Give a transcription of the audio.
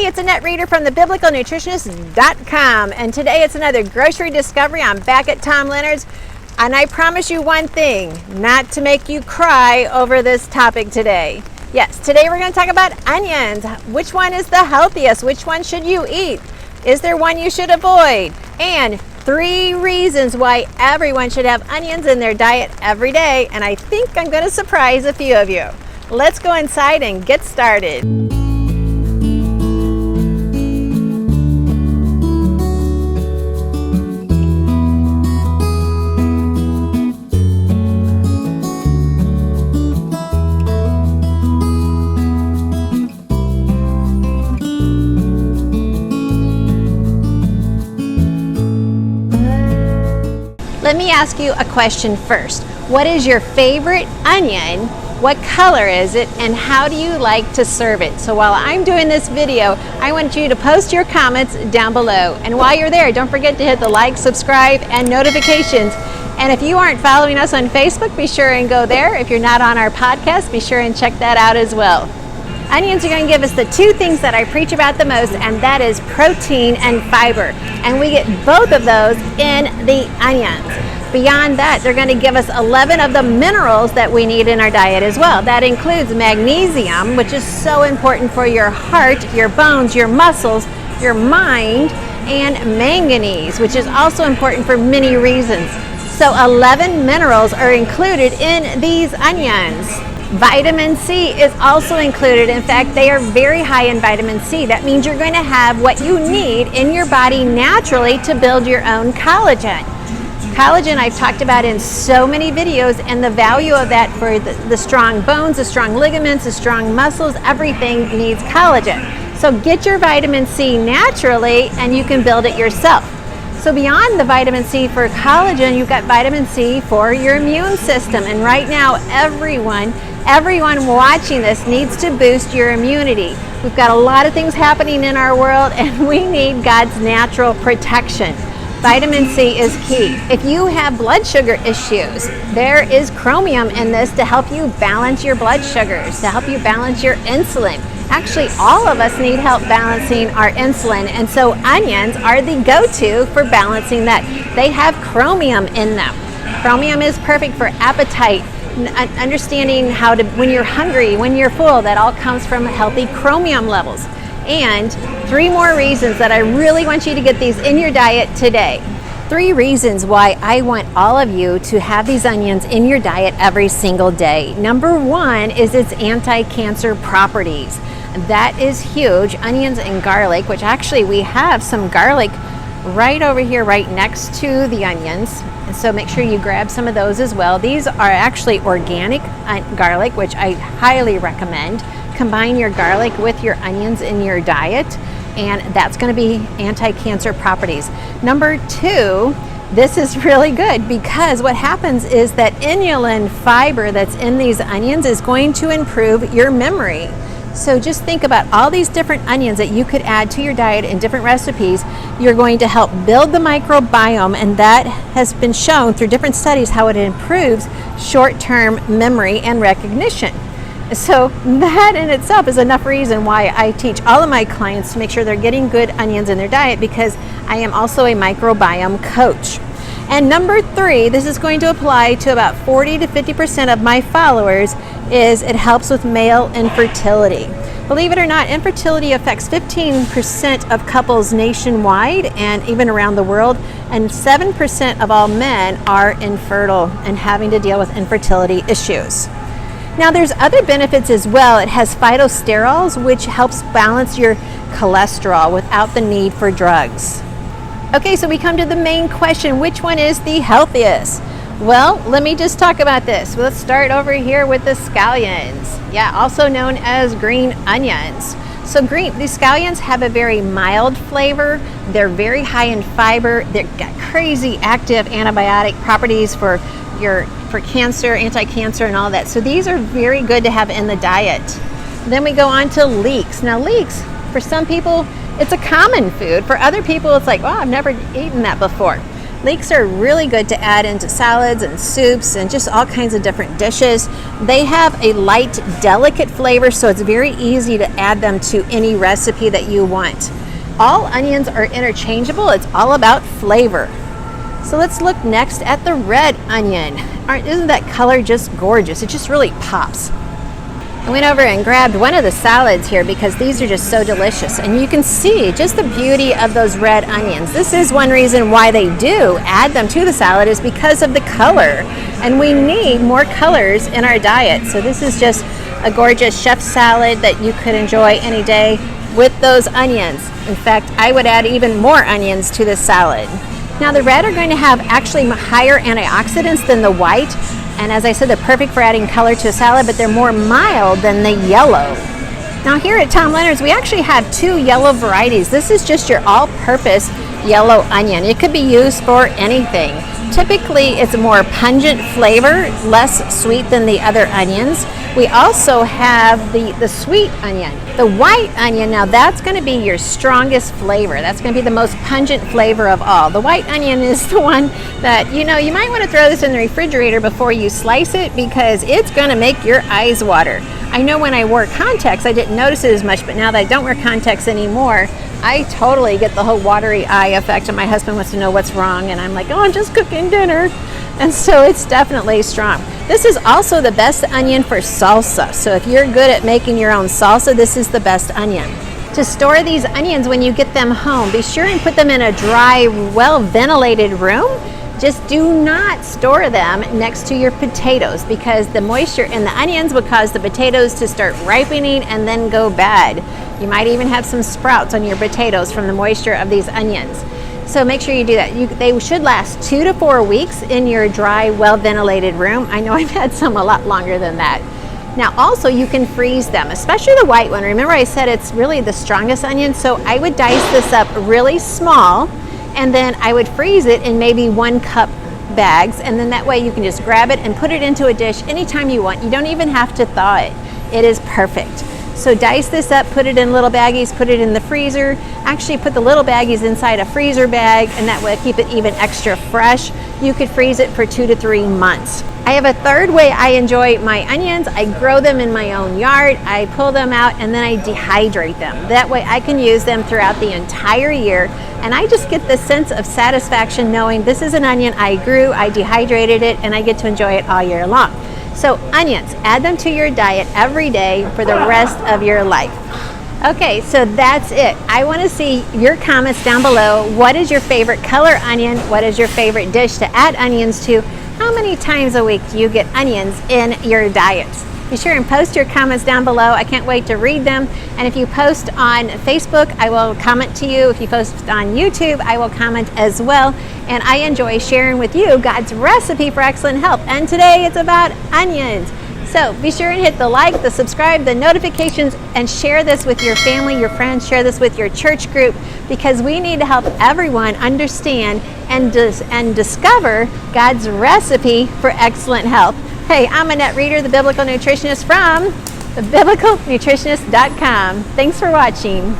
Hey, it's Annette Reeder from thebiblicalnutritionist.com, and today it's another grocery discovery. I'm back at Tom Leonard's, and I promise you one thing, not to make you cry over this topic today. Yes, today we're going to talk about onions. Which one is the healthiest? Which one should you eat? Is there one you should avoid? And 3 reasons why everyone should have onions in their diet every day, and I think I'm going to surprise a few of you. Let's go inside and get started. Let me ask you a question first. What is your favorite onion? What color is it? And how do you like to serve it? So while I'm doing this video, I want you to post your comments down below. And while you're there, don't forget to hit the like, subscribe, and notifications. And if you aren't following us on Facebook, be sure and go there. If you're not on our podcast, be sure and check that out as well. Onions are going to give us the 2 things that I preach about the most, and that is protein and fiber. And we get both of those in the onions. Beyond that, they're going to give us 11 of the minerals that we need in our diet as well. That includes magnesium, which is so important for your heart, your bones, your muscles, your mind, and manganese, which is also important for many reasons. So 11 minerals are included in these onions. Vitamin C is also included. In fact, they are very high in vitamin C. That means you're going to have what you need in your body naturally to build your own collagen. Collagen I've talked about in so many videos, and the value of that for the strong bones, the strong ligaments, the strong muscles, everything needs collagen. So get your vitamin C naturally and you can build it yourself. So beyond the vitamin C for collagen, you've got vitamin C for your immune system. And right now, everyone watching this needs to boost your immunity. We've got a lot of things happening in our world, and we need God's natural protection. Vitamin C is key. If you have blood sugar issues, there is chromium in this to help you balance your blood sugars, to help you balance your insulin. Actually, all of us need help balancing our insulin, and so onions are the go-to for balancing that. They have chromium in them. Chromium is perfect for appetite, understanding how to, when you're hungry, when you're full, that all comes from healthy chromium levels. And 3 more reasons that I really want you to get these in your diet today. 3 reasons why I want all of you to have these onions in your diet every single day. Number 1 is its anti-cancer properties. That is huge. Onions and garlic, which actually we have some garlic right over here, right next to the onions. And so make sure you grab some of those as well. These are actually organic garlic, which I highly recommend. Combine your garlic with your onions in your diet, and that's going to be anti-cancer properties. Number 2, this is really good because what happens is that inulin fiber that's in these onions is going to improve your memory. So just think about all these different onions that you could add to your diet in different recipes. You're going to help build the microbiome, and that has been shown through different studies how it improves short-term memory and recognition. So that in itself is enough reason why I teach all of my clients to make sure they're getting good onions in their diet, because I am also a microbiome coach. And number 3, this is going to apply to about 40 to 50% of my followers, is it helps with male infertility. Believe it or not, infertility affects 15% of couples nationwide and even around the world, and 7% of all men are infertile and having to deal with infertility issues. Now there's other benefits as well. It has phytosterols, which helps balance your cholesterol without the need for drugs. Okay, so we come to the main question, which one is the healthiest? Well, let me just talk about this. Let's start over here with the scallions. Yeah, also known as green onions. So these scallions have a very mild flavor. They're very high in fiber. They've got crazy active antibiotic properties for cancer, anti-cancer and all that. So these are very good to have in the diet. Then we go on to leeks. Now leeks, for some people, it's a common food. For other people, it's like, oh, I've never eaten that before. Leeks are really good to add into salads and soups and just all kinds of different dishes. They have a light, delicate flavor, so it's very easy to add them to any recipe that you want. All onions are interchangeable. It's all about flavor. So let's look next at the red onion. Isn't that color just gorgeous? It just really pops. I went over and grabbed one of the salads here because these are just so delicious, and you can see just the beauty of those red onions. This is one reason why they do add them to the salad, is because of the color, and we need more colors in our diet. So this is just a gorgeous chef salad that you could enjoy any day with those onions. In fact, I would add even more onions to this salad. Now the red are going to have actually higher antioxidants than the white, and as I said, they're perfect for adding color to a salad, but they're more mild than the yellow. Now here at Tom Leonard's, we actually have two yellow varieties. This is just your all-purpose yellow onion. It could be used for anything. Typically, it's a more pungent flavor, less sweet than the other onions. We also have the sweet onion. The white onion, now that's going to be your strongest flavor. That's going to be the most pungent flavor of all. The white onion is the one that, you might want to throw this in the refrigerator before you slice it, because it's going to make your eyes water. I know when I wore contacts, I didn't notice it as much, but now that I don't wear contacts anymore, I totally get the whole watery eye effect, and my husband wants to know what's wrong, and I'm like, oh, I'm just cooking dinner. And so it's definitely strong. This is also the best onion for salsa. So if you're good at making your own salsa, this is the best onion. To store these onions when you get them home, be sure and put them in a dry, well-ventilated room. Just do not store them next to your potatoes, because the moisture in the onions would cause the potatoes to start ripening and then go bad. You might even have some sprouts on your potatoes from the moisture of these onions. So make sure you do that. They should last 2 to 4 weeks in your dry, well-ventilated room. I know I've had some a lot longer than that. Now also you can freeze them, especially the white one. Remember I said it's really the strongest onion, so I would dice this up really small, and then I would freeze it in maybe 1 cup bags, and then that way you can just grab it and put it into a dish anytime you want. You don't even have to thaw it. It is perfect. So dice this up, put it in little baggies, put it in the freezer. Actually put the little baggies inside a freezer bag, and that way keep it even extra fresh. You could freeze it for 2 to 3 months. I have a third way I enjoy my onions. I grow them in my own yard. I pull them out and then I dehydrate them. That way I can use them throughout the entire year, and I just get the sense of satisfaction knowing this is an onion I grew, I dehydrated it, and I get to enjoy it all year long. So onions, add them to your diet every day for the rest of your life. Okay, so that's it. I want to see your comments down below. What is your favorite color onion? What is your favorite dish to add onions to? How many times a week do you get onions in your diets? Be sure and post your comments down below. I can't wait to read them. And if you post on Facebook, I will comment to you. If you post on YouTube, I will comment as well. And I enjoy sharing with you God's recipe for excellent health. And today it's about onions. So be sure and hit the like, the subscribe, the notifications, and share this with your family, your friends, share this with your church group, because we need to help everyone understand and discover God's recipe for excellent health. Hey, I'm Annette Reeder, the Biblical Nutritionist from thebiblicalnutritionist.com. Thanks for watching.